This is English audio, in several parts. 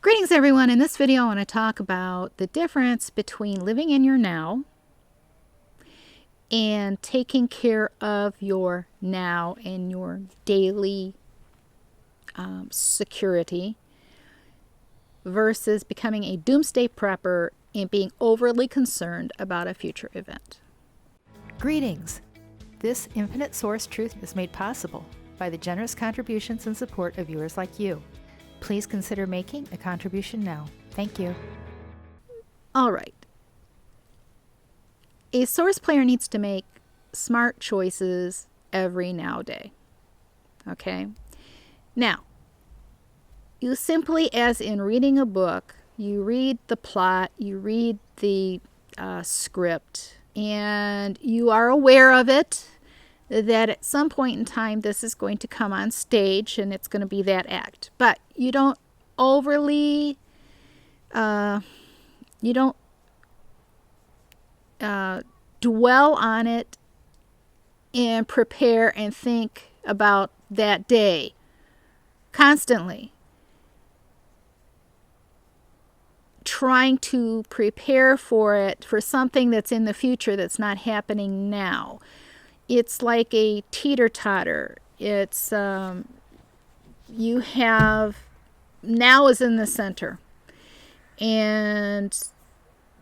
Greetings everyone. In this video I want to talk about the difference between living in your now and taking care of your now and your daily security versus becoming a doomsday prepper and being overly concerned about a future event. Greetings! This infinite source truth is made possible by the generous contributions and support of viewers like you. Please consider making a contribution now. Thank you. All right. A source player needs to make smart choices every nowadays. Okay? Now, you simply, as in reading a book, you read the plot, you read the script, and you are aware of it, that at some point in time this is going to come on stage and it's going to be that act. But you don't overly, dwell on it and prepare and think about that day constantly. Trying to prepare for it, for something that's in the future that's not happening now. It's like a teeter-totter. It's, you have, now is in the center. And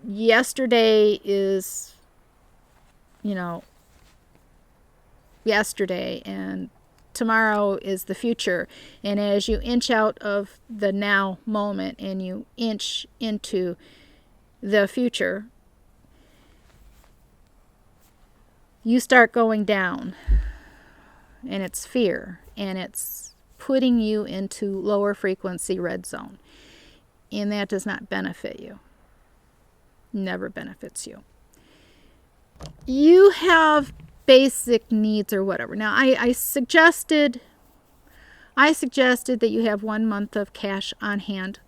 yesterday is, yesterday, and tomorrow is the future. And as you inch out of the now moment and you inch into the future, you start going down, and it's fear, and it's putting you into lower frequency red zone, and that does not benefit you. Never benefits you. You have basic needs or whatever. Now, I suggested that you have 1 month of cash on hand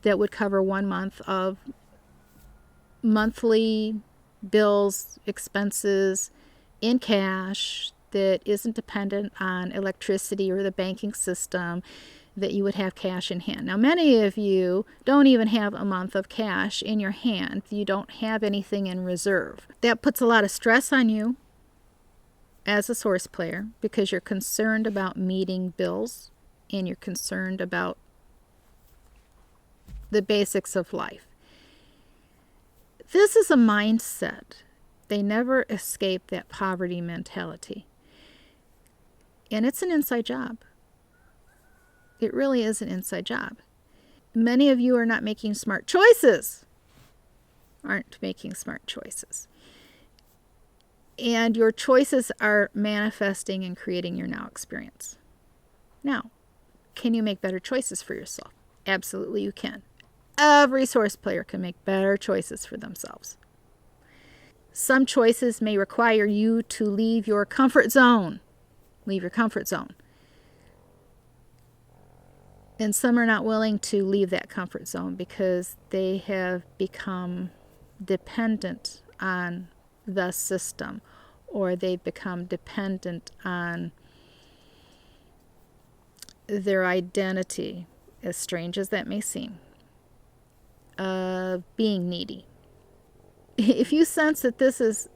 that would cover 1 month of monthly bills, expenses in cash that isn't dependent on electricity or the banking system, that you would have cash in hand. Now, many of you don't even have a month of cash in your hand. You don't have anything in reserve. That puts a lot of stress on you as a source player because you're concerned about meeting bills and you're concerned about the basics of life. This is a mindset. They never escape that poverty mentality. And it's an inside job. It really is an inside job. Many of you are not making smart choices. Aren't making smart choices. And your choices are manifesting and creating your now experience. Now, can you make better choices for yourself? Absolutely you can. Every source player can make better choices for themselves. Some choices may require you to leave your comfort zone. Leave your comfort zone. And some are not willing to leave that comfort zone because they have become dependent on the system, or they've become dependent on their identity, as strange as that may seem, of being needy. If you sense that this is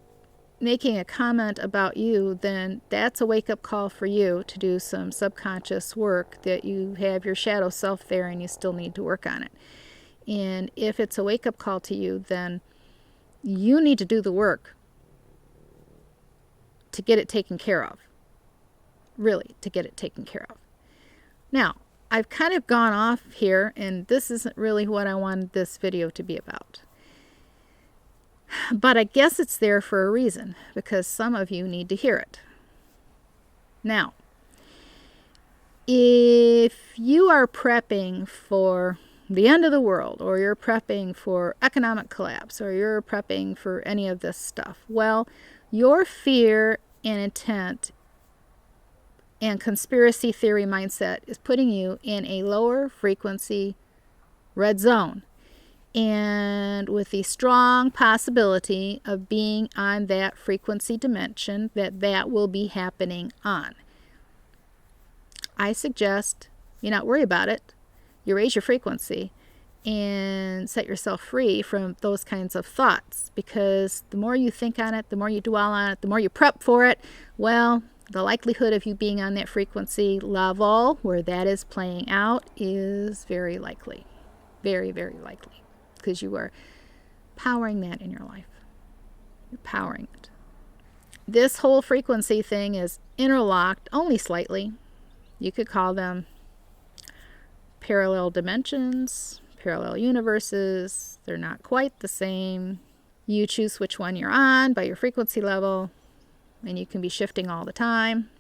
making a comment about you, then that's a wake-up call for you to do some subconscious work, that you have your shadow self there and you still need to work on it. And if it's a wake-up call to you, then you need to do the work to get it taken care of. Really, to get it taken care of. Now, I've kind of gone off here, and this isn't really what I wanted this video to be about. But I guess it's there for a reason, because some of you need to hear it. Now, if you are prepping for the end of the world, or you're prepping for economic collapse, or you're prepping for any of this stuff, well, your fear and intent and conspiracy theory mindset is putting you in a lower frequency red zone, and with the strong possibility of being on that frequency dimension that will be happening on. I suggest you not worry about it. You raise your frequency and set yourself free from those kinds of thoughts, because the more you think on it, the more you dwell on it, the more you prep for it, well, the likelihood of you being on that frequency level where that is playing out is very likely. Very, very likely. Because you are powering that in your life. You're powering it. This whole frequency thing is interlocked only slightly. You could call them parallel dimensions, parallel universes. They're not quite the same. You choose which one you're on by your frequency level, and you can be shifting all the time.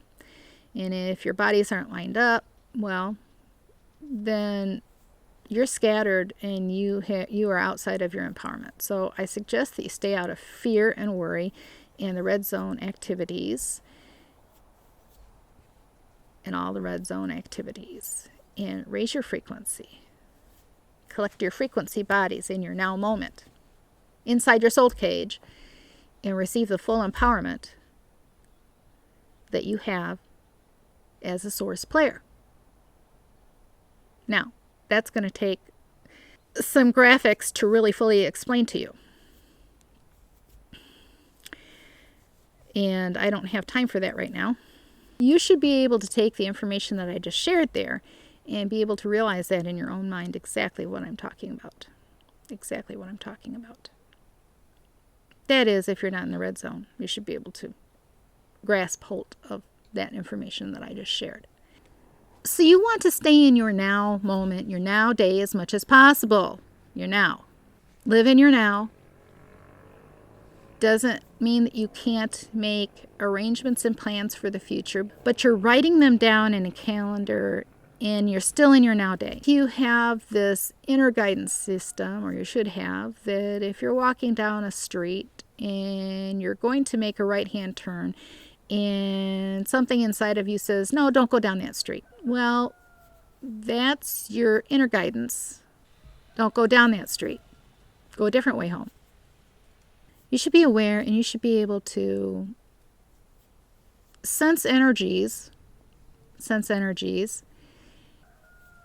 And if your bodies aren't lined up, well, then you're scattered and you are outside of your empowerment. So I suggest that you stay out of fear and worry and the red zone activities and all the red zone activities, and raise your frequency. Collect your frequency bodies in your now moment inside your soul cage and receive the full empowerment that you have as a source player. Now, that's going to take some graphics to really fully explain to you. And I don't have time for that right now. You should be able to take the information that I just shared there and be able to realize that in your own mind exactly what I'm talking about. Exactly what I'm talking about. That is, if you're not in the red zone, you should be able to grasp hold of that information that I just shared. So you want to stay in your now moment, your now day as much as possible. Your now. Live in your now. Doesn't mean that you can't make arrangements and plans for the future, but you're writing them down in a calendar and you're still in your now day. You have this inner guidance system, or you should have, that if you're walking down a street and you're going to make a right-hand turn and something inside of you says, no, don't go down that street. Well, that's your inner guidance. Don't go down that street. Go a different way home. You should be aware and you should be able to sense energies,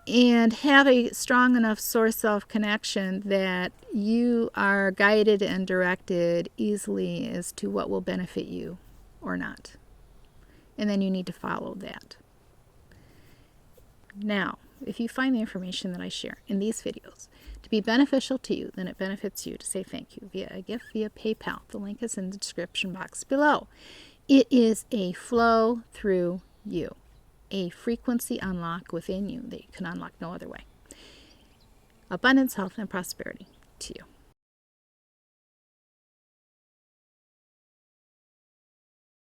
and have a strong enough source self-connection that you are guided and directed easily as to what will benefit you or not. And then you need to follow that. Now, if you find the information that I share in these videos to be beneficial to you, then it benefits you to say thank you via a gift via PayPal. The link is in the description box below. It is a flow through you, a frequency unlock within you that you can unlock no other way. Abundance, health, and prosperity to you.